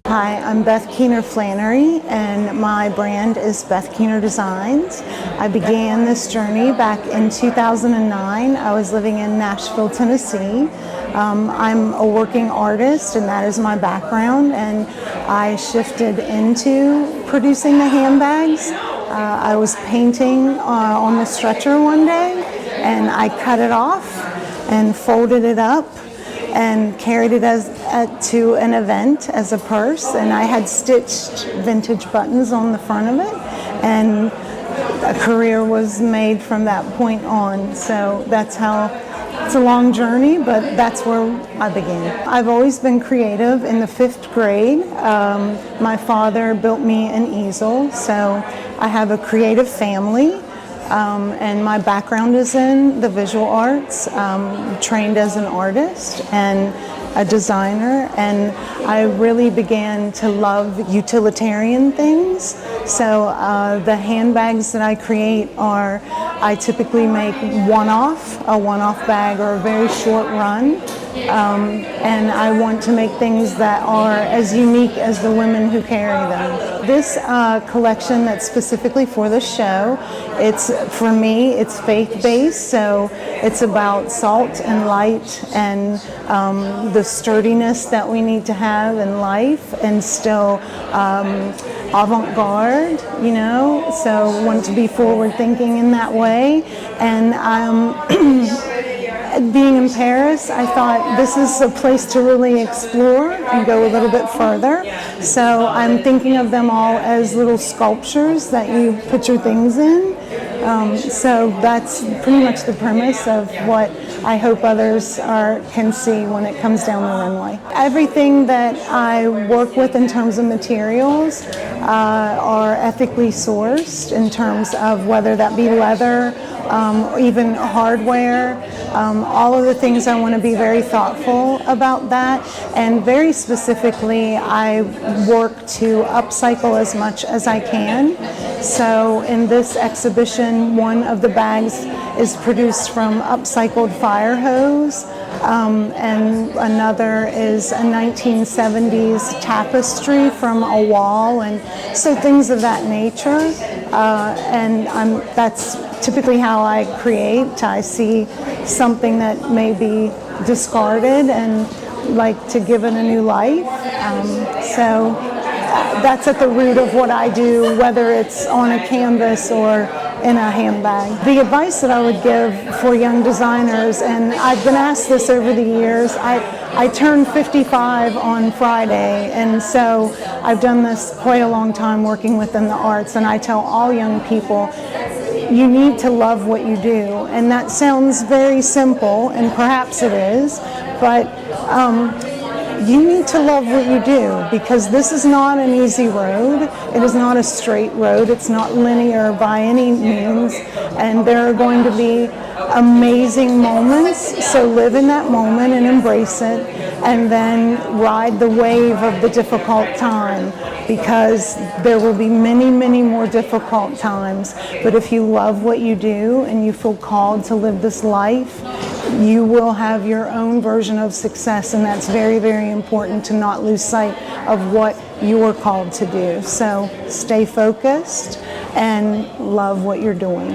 Hi, I'm Beth Keener-Flannery, and my brand is Beth Keener Designs. I began this journey back in 2009. I was living in Nashville, Tennessee. I'm a working artist, and that is my background, and I shifted into producing the handbags. I was painting on the stretcher one day, and I cut it off and folded it up and carried it to an event as a purse, and I had stitched vintage buttons on the front of it, and a career was made from that point on. So that's how, it's a long journey, but that's where I began. I've always been creative. In the 5th grade, my father built me an easel, so I have a creative family. And my background is in the visual arts, trained as an artist and a designer, and I really began to love utilitarian things. So the handbags that I create I typically make a one-off bag or a very short run. And I want to make things that are as unique as the women who carry them. This collection that's specifically for the show, for me, it's faith-based, so it's about salt and light and the sturdiness that we need to have in life, and still avant-garde, you know, so want to be forward-thinking in that way. And being in Paris, I thought this is a place to really explore and go a little bit further. So I'm thinking of them all as little sculptures that you put your things in. So that's pretty much the premise of what I hope others can see when it comes down the runway. Everything that I work with in terms of materials are ethically sourced, in terms of whether that be leather, even hardware. All of the things, I want to be very thoughtful about that, and very specifically I work to upcycle as much as I can. So in this exhibition, one of the bags is produced from upcycled fire hose, and another is a 1970s tapestry from a wall, and so things of that nature. And that's typically how I create. I see something that may be discarded and like to give it a new life. So that's at the root of what I do, whether it's on a canvas or in a handbag. The advice that I would give for young designers, and I've been asked this over the years, I turned 55 on Friday, and so I've done this quite a long time working within the arts, and I tell all young people, you need to love what you do. And that sounds very simple, and perhaps it is, but you need to love what you do, because this is not an easy road. It is not a straight road. It's not linear by any means, and there are going to be amazing moments, so live in that moment and embrace it, and then ride the wave of the difficult time, because there will be many, many more difficult times. But if you love what you do and you feel called to live this life, you will have your own version of success, and that's very, very important, to not lose sight of what you are called to do. So stay focused and love what you're doing.